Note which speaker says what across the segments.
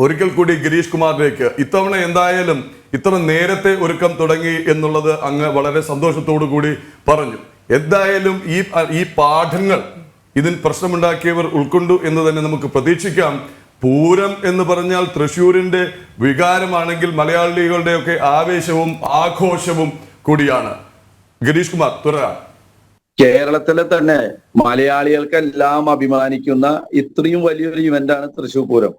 Speaker 1: ഒരിക്കൽ കൂടി ഗിരീഷ് കുമാറിലേക്ക്. ഇത്തവണ എന്തായാലും ഇത്ര നേരത്തെ ഒരുക്കം തുടങ്ങി എന്നുള്ളത് അങ്ങ് വളരെ സന്തോഷത്തോടു കൂടി പറഞ്ഞു. എന്തായാലും ഈ പാഠങ്ങൾ ഇതിന് പ്രശ്നമുണ്ടാക്കിയവർ ഉൾക്കൊണ്ടു എന്ന് തന്നെ നമുക്ക് പ്രതീക്ഷിക്കാം. പൂരം എന്ന് പറഞ്ഞാൽ തൃശ്ശൂരിന്റെ വികാരമാണെങ്കിൽ മലയാളികളുടെയൊക്കെ ആവേശവും ആഘോഷവും കൂടിയാണ്. ഗിരീഷ് കുമാർ തുടരാം.
Speaker 2: കേരളത്തിലെ തന്നെ മലയാളികൾക്കെല്ലാം അഭിമാനിക്കുന്ന ഇത്രയും വലിയൊരു ഇവന്റാണ് തൃശ്ശൂർ പൂരം.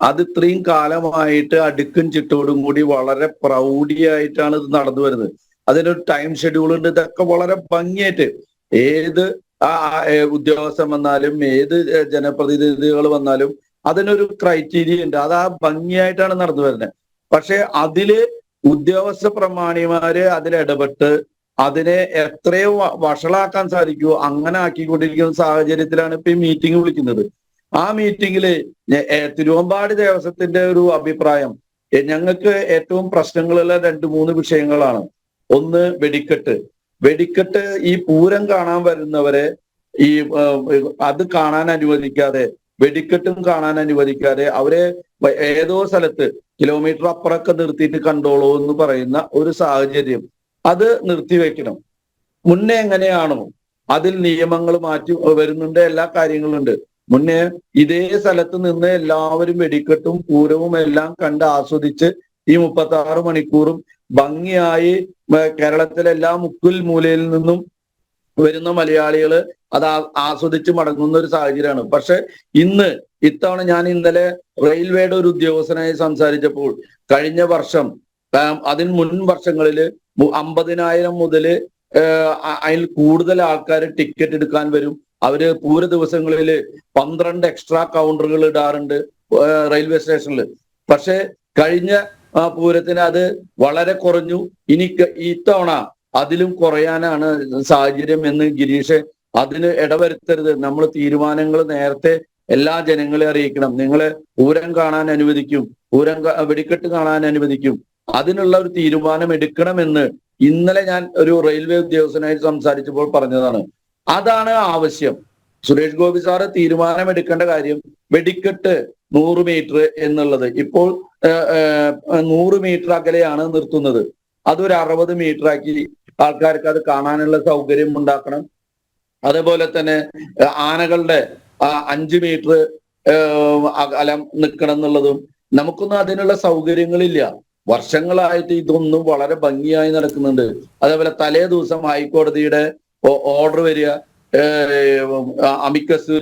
Speaker 2: അത് ഇത്രയും കാലമായിട്ട് അടുക്കും ചിട്ടോടും കൂടി വളരെ പ്രൗഢിയായിട്ടാണ് ഇത് നടന്നു വരുന്നത്. അതിനൊരു ടൈം ഷെഡ്യൂൾ ഉണ്ട്. ഇതൊക്കെ വളരെ ഭംഗിയായിട്ട് ഏത് ഉദ്യോഗസ്ഥൻ വന്നാലും ഏത് ജനപ്രതിനിധികൾ വന്നാലും അതിനൊരു ക്രൈറ്റീരിയ ഉണ്ട്. അത് ആ ഭംഗിയായിട്ടാണ് നടന്നു വരുന്നത്. പക്ഷെ അതില് ഉദ്യോഗസ്ഥ പ്രമാണിമാര് അതിലിടപെട്ട് അതിനെ എത്രയോ വഷളാക്കാൻ സാധിക്കുമോ അങ്ങനെ ആക്കിക്കൊണ്ടിരിക്കുന്ന സാഹചര്യത്തിലാണ് ഇപ്പൊ ഈ മീറ്റിംഗ് വിളിക്കുന്നത്. ആ മീറ്റിംഗില് തിരുവമ്പാടി ദേവസ്വത്തിന്റെ ഒരു അഭിപ്രായം, ഞങ്ങൾക്ക് ഏറ്റവും പ്രശ്നങ്ങളുള്ള 2-3 വിഷയങ്ങളാണ്. ഒന്ന് വെടിക്കെട്ട് ഈ പൂരം കാണാൻ വരുന്നവരെ ഈ അത് കാണാൻ അനുവദിക്കാതെ, വെടിക്കെട്ടും കാണാൻ അനുവദിക്കാതെ അവരെ ഏതോ സ്ഥലത്ത് കിലോമീറ്റർ അപ്പുറമൊക്കെ നിർത്തിയിട്ട് കണ്ടോളൂ എന്ന് പറയുന്ന ഒരു സാഹചര്യം, അത് നിർത്തിവെക്കണം. മുന്നേ എങ്ങനെയാണോ അതിൽ നിയമങ്ങൾ മാറ്റി വരുന്നുണ്ട്, എല്ലാ കാര്യങ്ങളും ഉണ്ട്. മുന്നേ ഇതേ സ്ഥലത്ത് നിന്ന് എല്ലാവരും വെടിക്കെട്ടും പൂരവും എല്ലാം കണ്ട് ആസ്വദിച്ച് ഈ 36 മണിക്കൂറും ഭംഗിയായി കേരളത്തിലെ എല്ലാ മുക്കിൽ മൂലയിൽ നിന്നും വരുന്ന മലയാളികള് അത് ആസ്വദിച്ച് മടങ്ങുന്ന ഒരു സാഹചര്യമാണ്. പക്ഷെ ഇത്തവണ ഞാൻ ഇന്നലെ റെയിൽവേയുടെ ഒരു ഉദ്യോഗസ്ഥനായി സംസാരിച്ചപ്പോൾ കഴിഞ്ഞ വർഷം അതിന് മുൻ വർഷങ്ങളിൽ 50,000 മുതൽ അതിൽ കൂടുതൽ ആൾക്കാർ ടിക്കറ്റ് എടുക്കാൻ വരും. അവര് പൂര ദിവസങ്ങളിൽ 12 എക്സ്ട്രാ കൗണ്ടറുകൾ ഇടാറുണ്ട് റെയിൽവേ സ്റ്റേഷനിൽ. പക്ഷെ കഴിഞ്ഞ പൂരത്തിന് അത് വളരെ കുറഞ്ഞു. ഇത്തവണ അതിലും കുറയാനാണ് സാഹചര്യം എന്ന് ഗിരീഷ്, അതിന് ഇടവരുത്തരുത്. നമ്മൾ തീരുമാനങ്ങൾ നേരത്തെ എല്ലാ ജനങ്ങളെ അറിയിക്കണം. നിങ്ങളെ പൂരം കാണാൻ അനുവദിക്കും, വെടിക്കെട്ട് കാണാൻ അനുവദിക്കും, അതിനുള്ള ഒരു തീരുമാനം എടുക്കണമെന്ന് ഇന്നലെ ഞാൻ ഒരു റെയിൽവേ ഉദ്യോഗസ്ഥനായി സംസാരിച്ചപ്പോൾ പറഞ്ഞതാണ്. അതാണ് ആവശ്യം. സുരേഷ് ഗോപി സാറ് തീരുമാനമെടുക്കേണ്ട കാര്യം വെടിക്കെട്ട് 100 മീറ്റർ എന്നുള്ളത് ഇപ്പോൾ 100 മീറ്റർ അകലെയാണ് നിർത്തുന്നത്. അതൊരു 60 മീറ്റർ ആക്കി ആൾക്കാർക്ക് അത് കാണാനുള്ള സൗകര്യം ഉണ്ടാക്കണം. അതേപോലെ തന്നെ ആനകളുടെ 5 മീറ്റർ അകലം നിൽക്കണം എന്നുള്ളതും നമുക്കൊന്നും അതിനുള്ള സൗകര്യങ്ങളില്ല. വർഷങ്ങളായിട്ട് ഇതൊന്നും വളരെ ഭംഗിയായി നടക്കുന്നുണ്ട്. അതേപോലെ തലേ ദിവസം ഹൈക്കോടതിയുടെ ഓർഡർ വരിക, അമിക്കസ്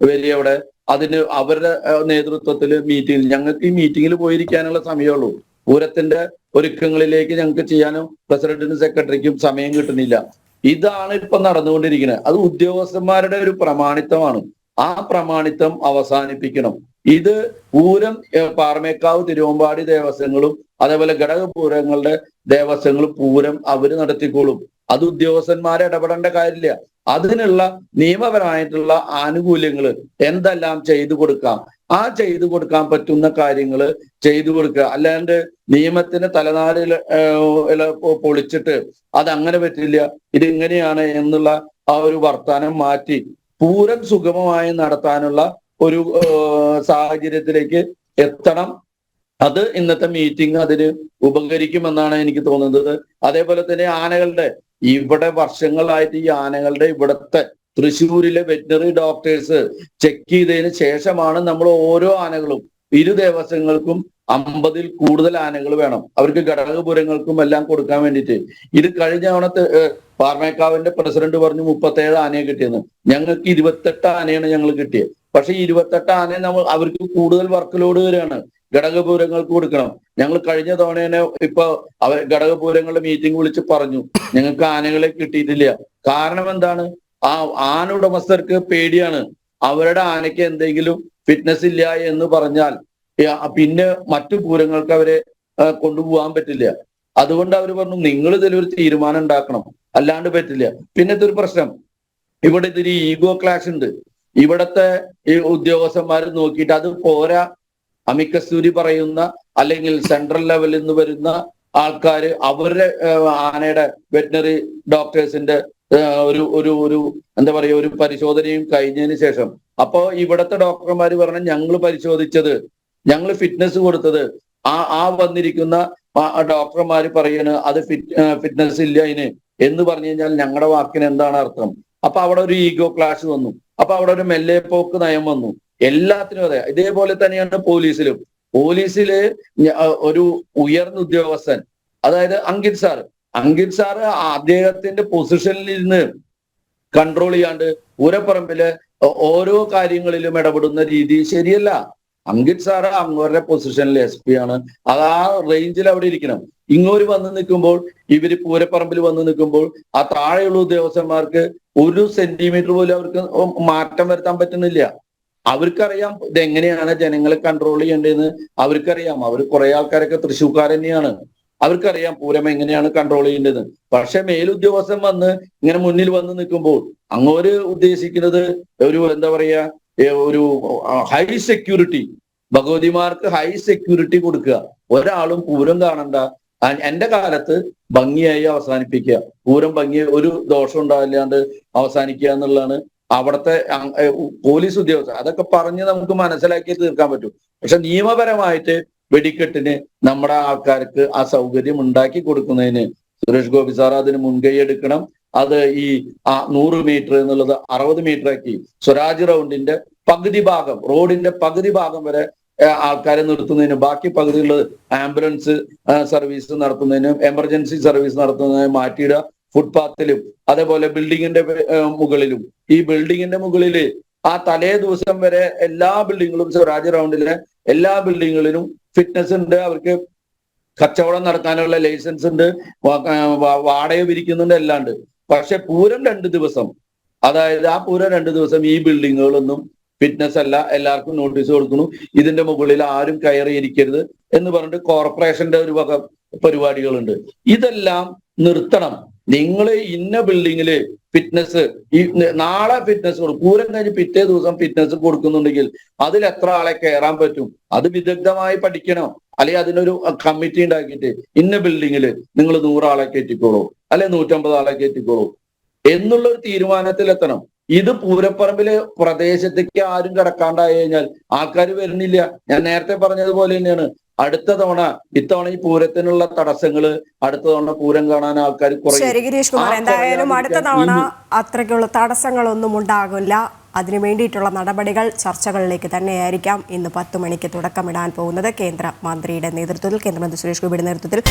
Speaker 2: വരിക, അവിടെ അതിന് അവരുടെ നേതൃത്വത്തിൽ മീറ്റിംഗ്, ഞങ്ങൾക്ക് ഈ മീറ്റിങ്ങിൽ പോയിരിക്കാനുള്ള സമയമുള്ളൂ. പൂരത്തിന്റെ ഒരുക്കങ്ങളിലേക്ക് ഞങ്ങൾക്ക് ചെയ്യാനും പ്രസിഡന്റിനും സെക്രട്ടറിക്കും സമയം കിട്ടുന്നില്ല. ഇതാണ് ഇപ്പൊ നടന്നുകൊണ്ടിരിക്കുന്നത്. അത് ഉദ്യോഗസ്ഥന്മാരുടെ ഒരു പ്രമാണിത്വമാണ്. ആ പ്രമാണിത്വം അവസാനിപ്പിക്കണം. ഇത് പൂരം പാറമേക്കാവ് തിരുവമ്പാടി ദേവസ്വങ്ങളും അതേപോലെ ഘടകപൂരങ്ങളുടെ ദേവസ്വങ്ങളും പൂരം അവര് നടത്തിക്കോളും. അത് ഉദ്യോഗസ്ഥന്മാരെ ഇടപെടേണ്ട കാര്യമില്ല. അതിനുള്ള നിയമപരമായിട്ടുള്ള ആനുകൂല്യങ്ങൾ എന്തെല്ലാം ചെയ്തു കൊടുക്കാം, ആ ചെയ്തു കൊടുക്കാൻ പറ്റുന്ന കാര്യങ്ങൾ ചെയ്തു കൊടുക്കുക. അല്ലാണ്ട് നിയമത്തിന് തലനാരിൽ പൊളിച്ചിട്ട് അതങ്ങനെ പറ്റില്ല, ഇതിങ്ങനെയാണ് എന്നുള്ള ആ ഒരു വർത്താനം മാറ്റി പൂരം സുഗമമായി നടത്താനുള്ള ഒരു സാഹചര്യത്തിലേക്ക് എത്തണം. അത് ഇന്നത്തെ മീറ്റിംഗ് അതിന് ഉപകരിക്കുമെന്നാണ് എനിക്ക് തോന്നുന്നത്. അതേപോലെ തന്നെ ആനകളുടെ ഇവിടെ വർഷങ്ങളായിട്ട് ഈ ആനകളുടെ ഇവിടുത്തെ തൃശ്ശൂരിലെ വെറ്റിനറി ഡോക്ടേഴ്സ് ചെക്ക് ചെയ്തതിന് ശേഷമാണ് നമ്മൾ ഓരോ ആനകളും, ഇരു ദേവസ്വങ്ങൾക്കും 50-ൽ കൂടുതൽ ആനകൾ വേണം അവർക്ക് ഘടകപുരങ്ങൾക്കും എല്ലാം കൊടുക്കാൻ വേണ്ടിയിട്ട്. ഇത് കഴിഞ്ഞ തവണത്തെ പാറമേക്കാവിന്റെ പ്രസിഡന്റ് പറഞ്ഞു 37 ആനയെ കിട്ടിയെന്ന്. ഞങ്ങൾക്ക് 28 ആനയാണ് ഞങ്ങൾ കിട്ടിയത്. പക്ഷെ ഈ 28 ആനയെ അവർക്ക് കൂടുതൽ വർക്ക് ലോഡ് വരികയാണ്. ഘടകപൂരങ്ങൾക്ക് കൊടുക്കണം. ഞങ്ങൾ കഴിഞ്ഞ തവണ ഇപ്പൊ ഘടകപൂരങ്ങളുടെ മീറ്റിംഗ് വിളിച്ച് പറഞ്ഞു ഞങ്ങൾക്ക് ആനകളെ കിട്ടിയിട്ടില്ല. കാരണം എന്താണ്? ആ ആന ഉടമസ്ഥർക്ക് പേടിയാണ്. അവരുടെ ആനയ്ക്ക് എന്തെങ്കിലും ഫിറ്റ്നസ് ഇല്ല എന്ന് പറഞ്ഞാൽ പിന്നെ മറ്റു പൂരങ്ങൾക്ക് അവരെ കൊണ്ടുപോകാൻ പറ്റില്ല. അതുകൊണ്ട് അവർ പറഞ്ഞു നിങ്ങൾ ഇതിലൊരു തീരുമാനം ഉണ്ടാക്കണം, അല്ലാണ്ട് പറ്റില്ല. പിന്നത്തെ ഒരു പ്രശ്നം, ഇവിടെ ഇതിന് ഈഗോ ക്ലാഷ് ഉണ്ട്. ഇവിടത്തെ ഈ ഉദ്യോഗസ്ഥന്മാർ നോക്കിയിട്ട് അത് പോരാ, അമിക്കസ് പറയുന്ന അല്ലെങ്കിൽ സെൻട്രൽ ലെവലിൽ നിന്ന് വരുന്ന ആൾക്കാർ അവരുടെ ആനയുടെ വെറ്റിനറി ഡോക്ടേഴ്സിന്റെ ഒരു എന്താ പറയുക ഒരു പരിശോധനയും കഴിഞ്ഞതിന് ശേഷം അപ്പോ ഇവിടുത്തെ ഡോക്ടർമാർ പറഞ്ഞ ഞങ്ങൾ പരിശോധിച്ചത് ഞങ്ങൾ ഫിറ്റ്നസ് കൊടുത്തത് ആ വന്നിരിക്കുന്ന ഡോക്ടർമാര് പറയണ് അത് ഫിറ്റ്നസ് ഇല്ല അതിന് എന്ന് പറഞ്ഞു കഴിഞ്ഞാൽ ഞങ്ങളുടെ വാക്കിന് എന്താണ് അർത്ഥം? അപ്പൊ അവിടെ ഒരു ഈഗോ ക്ലാഷ് വന്നു. അപ്പൊ അവിടെ ഒരു മെല്ലെ പോക്ക് നയം വന്നു. എല്ലാത്തിനും അതെ. ഇതേപോലെ തന്നെയാണ് പോലീസിലും. പോലീസില് ഒരു ഉയർന്ന ഉദ്യോഗസ്ഥൻ, അതായത് അങ്കിത് സാറ് അദ്ദേഹത്തിന്റെ പൊസിഷനിൽ ഇരുന്ന് കൺട്രോൾ ചെയ്യാണ്ട് പൂരപ്പറമ്പില് ഓരോ കാര്യങ്ങളിലും ഇടപെടുന്ന രീതി ശരിയല്ല. അങ്കിത് സാറ് അങ്ങോരുടെ പൊസിഷനിൽ SP ആണ്. അത് ആ റേഞ്ചിൽ അവിടെ ഇരിക്കണം. ഇങ്ങോട്ട് വന്ന് നിൽക്കുമ്പോൾ, ഇവര് പൂരപ്പറമ്പിൽ വന്ന് നിൽക്കുമ്പോൾ ആ താഴെയുള്ള ഉദ്യോഗസ്ഥന്മാർക്ക് 1 സെന്റിമീറ്റർ പോലും അവർക്ക് മാറ്റം വരുത്താൻ പറ്റുന്നില്ല. അവർക്കറിയാം ഇതെങ്ങനെയാണ് ജനങ്ങളെ കൺട്രോൾ ചെയ്യേണ്ടതെന്ന്. അവർക്കറിയാം. അവർ കുറെ ആൾക്കാരൊക്കെ തൃശ്ശൂർക്കാർ തന്നെയാണ്. അവർക്കറിയാം പൂരം എങ്ങനെയാണ് കൺട്രോൾ ചെയ്യേണ്ടത്. പക്ഷെ മേലുദ്യോഗസ്ഥൻ വന്ന് ഇങ്ങനെ മുന്നിൽ വന്ന് നിൽക്കുമ്പോൾ അങ്ങോര് ഉദ്ദേശിക്കുന്നത് ഒരു എന്താ പറയാ, ഒരു ഹൈ സെക്യൂരിറ്റി, ഭഗവതിമാർക്ക് ഹൈ സെക്യൂരിറ്റി കൊടുക്കുക. ഒരാളും പൂരം കാണണ്ട, എന്റെ കാലത്ത് ഭംഗിയായി അവസാനിപ്പിക്കുക, പൂരം ഭംഗി ഒരു ദോഷം ഉണ്ടാവില്ലാണ്ട് അവസാനിക്കുക എന്നുള്ളതാണ് അവിടുത്തെ പോലീസ് ഉദ്യോഗസ്ഥർ. അതൊക്കെ പറഞ്ഞ് നമുക്ക് മനസ്സിലാക്കി തീർക്കാൻ പറ്റും. പക്ഷെ നിയമപരമായിട്ട് വെടിക്കെട്ടിന് നമ്മുടെ ആൾക്കാർക്ക് ആ സൗകര്യം ഉണ്ടാക്കി കൊടുക്കുന്നതിന് സുരേഷ് ഗോപി സാർ അതിന് മുൻകൈ എടുക്കണം. അത് ഈ 100 മീറ്റർ എന്നുള്ളത് 60 മീറ്റർ ആക്കി സ്വരാജ് റൗണ്ടിന്റെ പകുതി ഭാഗം, റോഡിന്റെ പകുതി ഭാഗം വരെ ആൾക്കാരെ നിർത്തുന്നതിനും ബാക്കി പകുതിയുള്ളത് ആംബുലൻസ് സർവീസ് നടത്തുന്നതിനും എമർജൻസി സർവീസ് നടത്തുന്നതിനും മാറ്റിയിടുക. ഫുട്പാത്തിലും അതേപോലെ ബിൽഡിങ്ങിന്റെ മുകളിലും. ഈ ബിൽഡിങ്ങിന്റെ മുകളില് ആ തലേ ദിവസം വരെ എല്ലാ ബിൽഡിങ്ങുകളും, സ്വരാജ് റൗണ്ടിലെ എല്ലാ ബിൽഡിങ്ങുകളിലും ഫിറ്റ്നസ് ഉണ്ട്. അവർക്ക് കച്ചവടം നടത്താനുള്ള ലൈസൻസ് ഉണ്ട്, വാടക പിരിക്കുന്നുണ്ട്, എല്ലാം ഉണ്ട്. പക്ഷെ പൂരം 2 ദിവസം, അതായത് ആ പൂരം 2 ദിവസം ഈ ബിൽഡിങ്ങുകളൊന്നും ഫിറ്റ്നസ് അല്ല. എല്ലാവർക്കും നോട്ടീസ് കൊടുക്കുന്നു, ഇതിന്റെ മുകളിൽ ആരും കയറിയിരിക്കരുത് എന്ന് പറഞ്ഞിട്ട് കോർപ്പറേഷന്റെ ഒരു വക പരിപാടികളുണ്ട്. ഇതെല്ലാം നിർത്തണം. നിങ്ങൾ ഇന്ന ബിൽഡിങ്ങില് ഫിറ്റ്നസ്, ഈ നാളെ ഫിറ്റ്നസ് കൊടുക്കും, പൂരം കഴിഞ്ഞ് പിറ്റേ ദിവസം ഫിറ്റ്നസ് കൊടുക്കുന്നുണ്ടെങ്കിൽ അതിൽ എത്ര ആളെ കയറാൻ പറ്റും? അത് വിദഗ്ധമായി പഠിക്കണം. അല്ലെങ്കിൽ അതിനൊരു കമ്മിറ്റി ഉണ്ടാക്കിയിട്ട് ഇന്ന ബിൽഡിങ്ങിൽ നിങ്ങൾ 100 ആളെ കയറ്റിക്കോളൂ, അല്ലെ 150 ആളെ കയറ്റിക്കോളൂ എന്നുള്ള ഒരു തീരുമാനത്തിലെത്തണം. ഇത് പൂരപ്പറമ്പിലെ പ്രദേശത്തേക്ക് ആരും കിടക്കാണ്ടായി കഴിഞ്ഞാൽ ആൾക്കാർ വരുന്നില്ല. ഞാൻ നേരത്തെ പറഞ്ഞതുപോലെ തന്നെയാണ്. അടുത്ത തവണ, ഇത്തവണ ഈ പൂരത്തിനുള്ള തടസ്സങ്ങള്, അടുത്ത തവണ പൂരം കാണാൻ ആൾക്കാർ
Speaker 3: ശരി ഗിരീഷ് കുമാർ, എന്തായാലും അടുത്ത തവണ അത്രയ്ക്കുള്ള തടസ്സങ്ങളൊന്നും ഉണ്ടാകില്ല. അതിനു വേണ്ടിയിട്ടുള്ള നടപടികൾ ചർച്ചകളിലേക്ക് തന്നെയായിരിക്കാം ഇന്ന് 10 മണിക്ക് തുടക്കമിടാൻ പോകുന്നത്. കേന്ദ്രമന്ത്രിയുടെ നേതൃത്വത്തിൽ, കേന്ദ്രമന്ത്രി സുരേഷ് ഗോപിയുടെ നേതൃത്വത്തിൽ